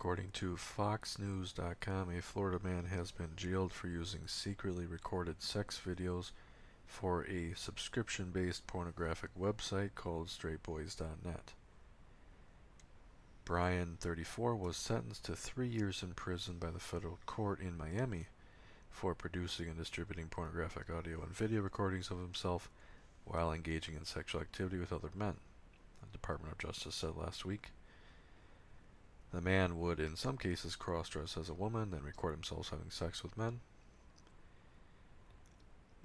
According to FoxNews.com, a Florida man has been jailed for using secretly recorded sex videos for a subscription-based pornographic website called straightboys.net. Brian, 34, was sentenced to 3 years in prison by the federal court in Miami for producing and distributing pornographic audio and video recordings of himself while engaging in sexual activity with other men, the Department of Justice said last week. The man would, in some cases, cross-dress as a woman, then record himself having sex with men.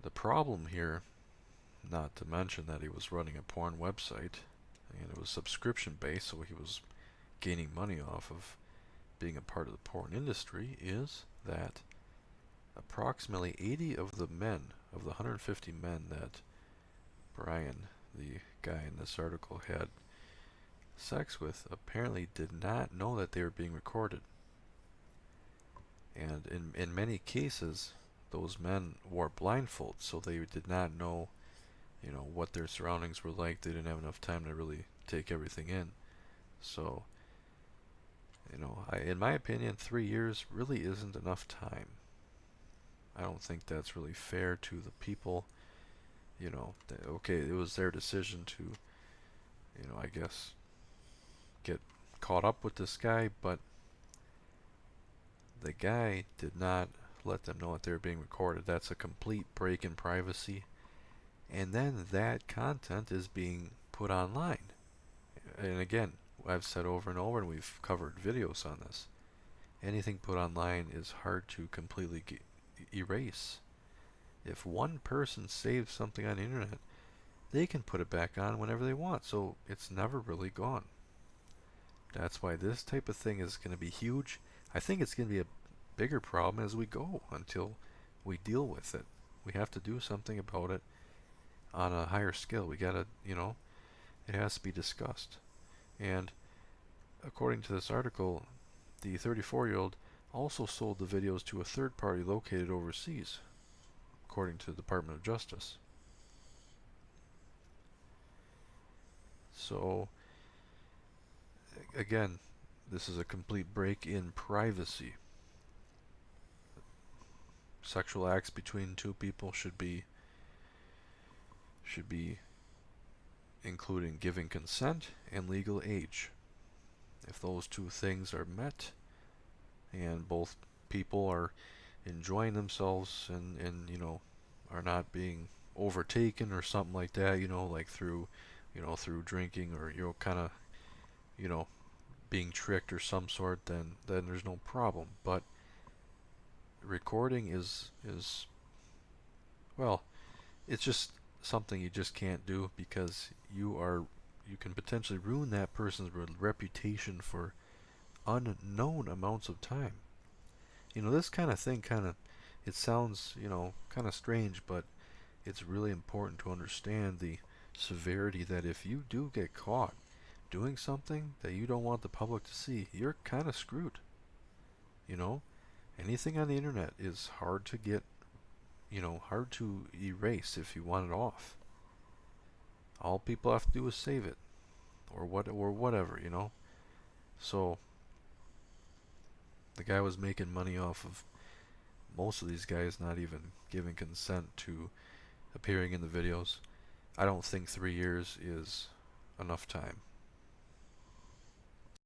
The problem here, not to mention that he was running a porn website, and it was subscription-based, so he was gaining money off of being a part of the porn industry, is that approximately 80 of the men, of the 150 men that Brian, the guy in this article, had sex with, apparently did not know that they were being recorded. And in many cases, those men wore blindfolds, so they did not know, what their surroundings were like. They didn't have enough time to really take everything in. So, in my opinion, 3 years really isn't enough time. I don't think that's really fair to the people. Okay, it was their decision to, I guess, get caught up with this guy, but the guy did not let them know that they were being recorded. That's a complete break in privacy. And then that content is being put online. And again, I've said over and over, and we've covered videos on this, anything put online is hard to completely erase. If one person saves something on the internet, they can put it back on whenever they want, so it's never really gone. That's why this type of thing is going to be huge. I think it's going to be a bigger problem as we go until we deal with it. We have to do something about it on a higher scale. We gotta, it has to be discussed. And according to this article, the 34-year-old also sold the videos to a third party located overseas, according to the Department of Justice. So, again, this is a complete break in privacy. Sexual acts between two people should be including giving consent and legal age. If those two things are met and both people are enjoying themselves and are not being overtaken or something like that, like through drinking or kind of being tricked or some sort, then there's no problem. But recording is well, it's just something you just can't do, because you can potentially ruin that person's reputation for unknown amounts of time. This kind of thing it sounds, kind of strange, but it's really important to understand the severity that if you do get caught doing something that you don't want the public to see, you're kind of screwed. Anything on the internet is hard to get, hard to erase if you want it off. All people have to do is save it, or whatever. So the guy was making money off of most of these guys not even giving consent to appearing in the videos. I don't think 3 years is enough time.